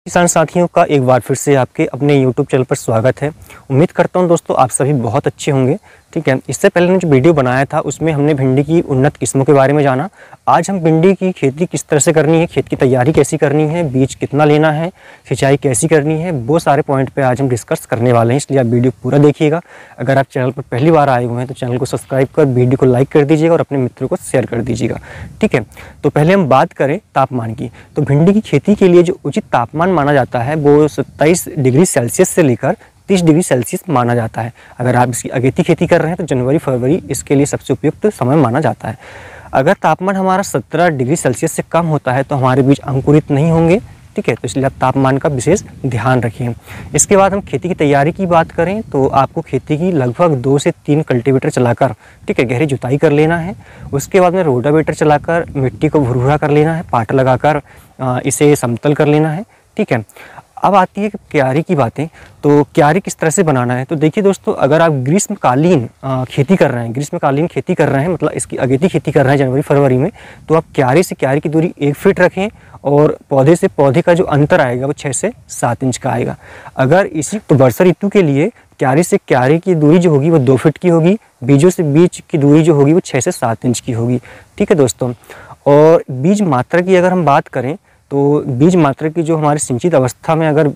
किसान साथियों का एक बार फिर से आपके अपने YouTube चैनल पर स्वागत है। उम्मीद करता हूं दोस्तों आप सभी बहुत अच्छे होंगे। ठीक है, इससे पहले ने जो वीडियो बनाया था उसमें हमने भिंडी की उन्नत किस्मों के बारे में जाना। आज हम भिंडी की खेती किस तरह से करनी है, खेत की तैयारी कैसी करनी है, बीज कितना लेना है, सिंचाई कैसी करनी है, वो सारे पॉइंट पे आज हम डिस्कस करने वाले हैं। इसलिए आप वीडियो पूरा देखिएगा। अगर आप चैनल पर पहली बार आए हुए हैं तो चैनल को सब्सक्राइब कर वीडियो को लाइक कर दीजिएगा और अपने मित्रों को शेयर कर दीजिएगा। ठीक है, तो पहले हम बात करें तापमान की। तो भिंडी की खेती के लिए जो उचित तापमान माना जाता है वो 27 डिग्री सेल्सियस से लेकर 30 डिग्री सेल्सियस माना जाता है। अगर आप इसकी अगेती खेती कर रहे हैं तो जनवरी फरवरी इसके लिए सबसे उपयुक्त समय माना जाता है। अगर तापमान हमारा 17 डिग्री सेल्सियस से कम होता है तो हमारे बीज अंकुरित नहीं होंगे। ठीक है, तो इसलिए आप तापमान का विशेष ध्यान रखें। इसके बाद हम खेती की तैयारी की बात करें तो आपको खेती की लगभग 2 से 3 कल्टीवेटर चलाकर ठीक है गहरी जुताई कर लेना है। उसके बाद में रोटावेटर चलाकर मिट्टी को भुरभुरा कर लेना है, पाट लगाकर इसे समतल कर लेना है। ठीक है, अब आती है क्यारी की बातें। तो क्यारी किस तरह से बनाना है, तो देखिए दोस्तों, अगर आप ग्रीष्मकालीन खेती कर रहे हैं मतलब इसकी अगेती खेती कर रहे हैं जनवरी फरवरी में, तो आप क्यारी से क्यारी की दूरी 1 फीट रखें और पौधे से पौधे का जो अंतर आएगा वो 6 से 7 इंच का आएगा। अगर इसी तो वर्षा ऋतु के लिए क्यारी से क्यारी की दूरी जो होगी वो 2 फीट की होगी, बीजों से बीज की दूरी जो होगी वो 6 से 7 इंच की होगी। ठीक है दोस्तों, और बीज मात्रा की अगर हम बात करें तो बीज मात्रा की जो हमारी सिंचित अवस्था में अगर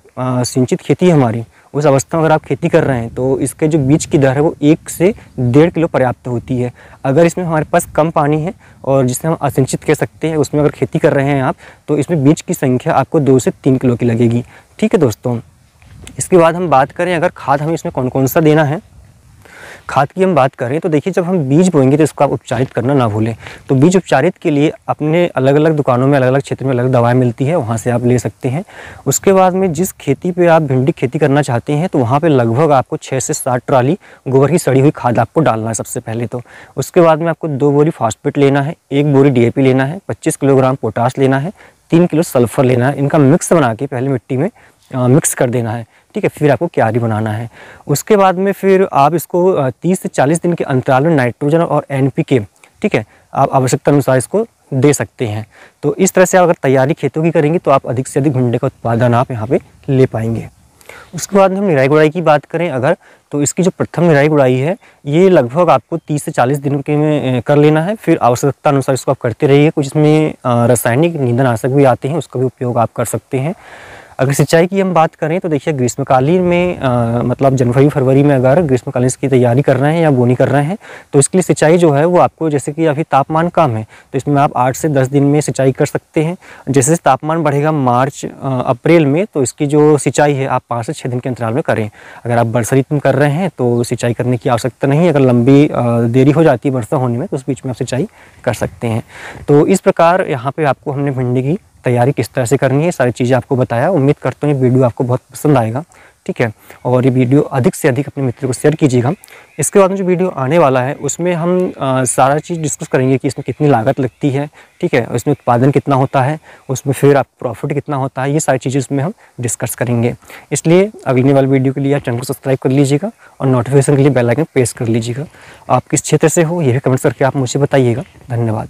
सिंचित खेती है हमारी, उस अवस्था में अगर आप खेती कर रहे हैं तो इसके जो बीज की दर है वो 1 से 1.5 किलो पर्याप्त होती है। अगर इसमें हमारे पास कम पानी है और जिसे हम असिंचित कह सकते हैं, उसमें अगर खेती कर रहे हैं आप, तो इसमें बीज की संख्या आपको 2 से 3 किलो की लगेगी। ठीक है दोस्तों, इसके बाद हम बात करें अगर खाद हमें इसमें कौन कौन सा देना है। खाद की हम बात करें तो देखिए, जब हम बीज बोएंगे तो इसको आप उपचारित करना ना भूलें। तो बीज उपचारित के लिए अपने अलग अलग दुकानों में अलग अलग क्षेत्र में अलग दवाएं मिलती है, वहाँ से आप ले सकते हैं। उसके बाद में जिस खेती पे आप भिंडी खेती करना चाहते हैं तो वहाँ पे लगभग आपको 6 से 7 ट्राली गोबर की सड़ी हुई खाद आपको डालना है सबसे पहले तो। उसके बाद में आपको 2 बोरी फास्फेट लेना है, 1 बोरी DAP लेना है, 25 किलोग्राम पोटाश लेना है, 3 किलो सल्फर लेना है। इनका मिक्स बना के पहले मिट्टी में मिक्स कर देना है। ठीक है, फिर आपको क्यारी बनाना है। उसके बाद में फिर आप इसको 30 से 40 दिन के अंतराल में नाइट्रोजन और NPK ठीक है आप आवश्यकता अनुसार इसको दे सकते हैं। तो इस तरह से अगर तैयारी खेतों की करेंगे तो आप अधिक से अधिक भिंडी का उत्पादन आप यहाँ पे ले पाएंगे। उसके बाद में हम निराई गुड़ाई की बात करें अगर, तो इसकी जो प्रथम निराई गुड़ाई है ये लगभग आपको 30 से 40 दिनों के में कर लेना है। फिर आवश्यकता अनुसार इसको आप करते रहिए। कुछ इसमें रासायनिक नींदनाशक भी आते हैं, उसका भी उपयोग आप कर सकते हैं। अगर सिंचाई की हम बात करें तो देखिए, ग्रीष्मकालीन में मतलब जनवरी फरवरी में अगर ग्रीष्मकालीन की तैयारी कर रहे हैं या बोनी कर रहे हैं तो इसके लिए सिंचाई जो है वो आपको, जैसे कि अभी तापमान कम है तो इसमें आप 8 से 10 दिन में सिंचाई कर सकते हैं। जैसे तापमान बढ़ेगा मार्च अप्रैल में तो इसकी जो सिंचाई है आप 5 से 6 दिन के अंतराल में करें। अगर आप वर्षा ऋतु में कर रहे हैं तो सिंचाई करने की आवश्यकता नहीं है। अगर लंबी देरी हो जाती है वर्षा होने में तो उस बीच में आप सिंचाई कर सकते हैं। तो इस प्रकार यहाँ पर आपको हमने भिंडी की तैयारी किस तरह से करनी है सारी चीज़ें आपको बताया। उम्मीद करता हूँ ये वीडियो आपको बहुत पसंद आएगा। ठीक है, और ये वीडियो अधिक से अधिक अपने मित्रों को शेयर कीजिएगा। इसके बाद में जो वीडियो आने वाला है उसमें हम सारा चीज़ डिस्कस करेंगे कि इसमें कितनी लागत लगती है। ठीक है, इसमें उत्पादन कितना होता है, उसमें फिर आप प्रॉफिट कितना होता है, ये सारी चीज़ें इसमें हम डिस्कस करेंगे। इसलिए अगले वाले वीडियो के लिए आप चैनल को सब्सक्राइब कर लीजिएगा और नोटिफिकेशन के लिए बेल आइकन प्रेस कर लीजिएगा। आप किस क्षेत्र से हो ये भी कमेंट्स करके आप मुझे बताइएगा। धन्यवाद।